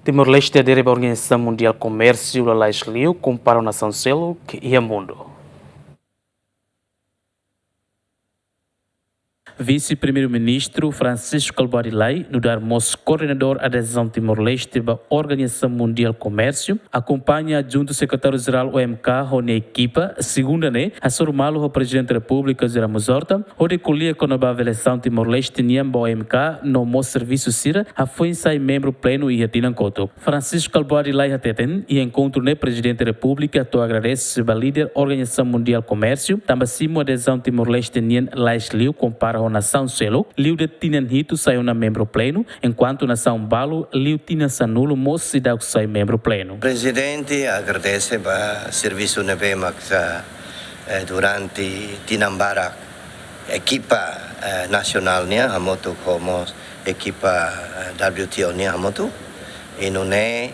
Timor-Leste adere à Organizasaun Mundial Comércio, lalais, kompara a nasaun seluk e a mundu. Vice-primeiro-ministro Francisco Calbuari-Lai, no dar coordenador adesão Timor-Leste da Organizasaun Mundial Comércio, acompanha junto secretário-geral OMK, Rony equipa, segunda a sormalo o presidente da República, Zeramos Horta, o recolher com a avaliação Timor-Leste, Niamba OMK, no mo serviço Sira, a foi sai membro pleno e atinan coto. Francisco Calbuari-Lai ateten e encontro ne presidente da República, to agradece a líder Organizasaun Mundial Comércio, também adesão Timor-Leste, Nien Lais Liu, compara nasaun seluk, liu de tinan hito saiu na membro pleno, enquanto nasaun balo, liu tinan sanulo, moço da sai membro pleno. Presidente agradece o serviço durante tinambara equipa nacional a moto como equipa WTO a moto e não é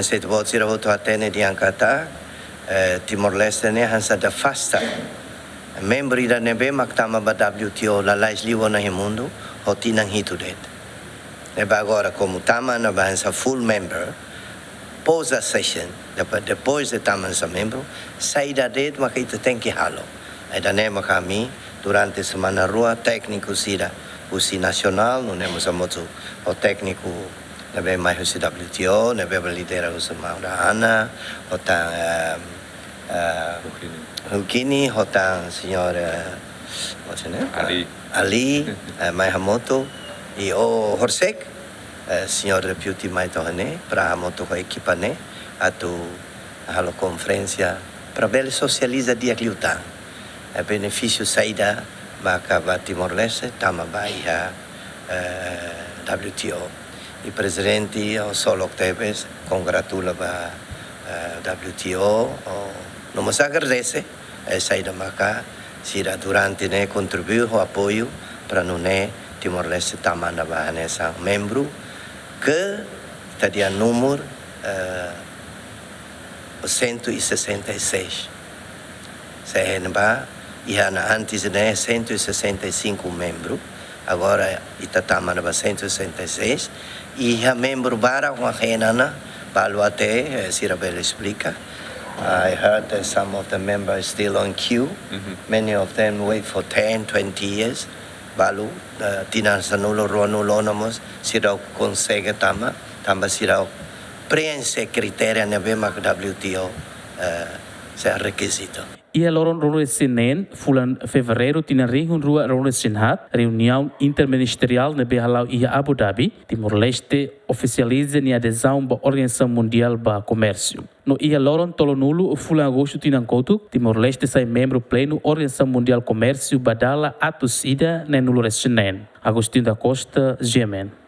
se pode ser outro atene de Ancata Timor-Leste hansa da fasta membro da nebe maktama ba WTO lalais liu na mundu hotinang hito det. Neba agora como tama na bansa full member pós a session depois de tama sa membro saída det makita tem que halo. Aí da nema kami durante semana rua técnico sira usi nacional não nemos a moto o técnico nebe mais o WTO nebe lidera o semana ana o ta Hukini, hotang senhor Ali, Maihamoto e o Horsek, senhor deputy Maitohane, para a moto com a equipa né, atu a conferência para bela socializa dia cliutang. É benefício saída maka ba Timor-Leste, tama ba iha WTO. E presidente o Solok Tebes congratula ba WTO não nos agradece saída maca sira durante né contribuiu o apoio para não né Timor-Leste tamanda ba nessa membro que tadi número 166 se ba ia na antes né 165 membro agora ita tamanda ba 166 e a membro bara uma renana balu até sira bela explica. I heard that some of the members still on queue. Many of them wait for 10, 20 years. Balu, tinan sanulo ruanulo namos, sirau consegue tama sirau preenche criteria nebema WTO se requisito. E a loron Senin, fulan fevereiro, tinha rua Sinhat, reunião interministerial na Behalau e Abu Dhabi, Timor-Leste oficializa a adesão à Organizasaun Mundial do Comércio. No ia loron tolonulo, fulan agosto tinha couto, Timor-Leste sai membro pleno Organizasaun Mundial Comércio badala atusida na nulo Senin. Agostinho da Costa, Gemen.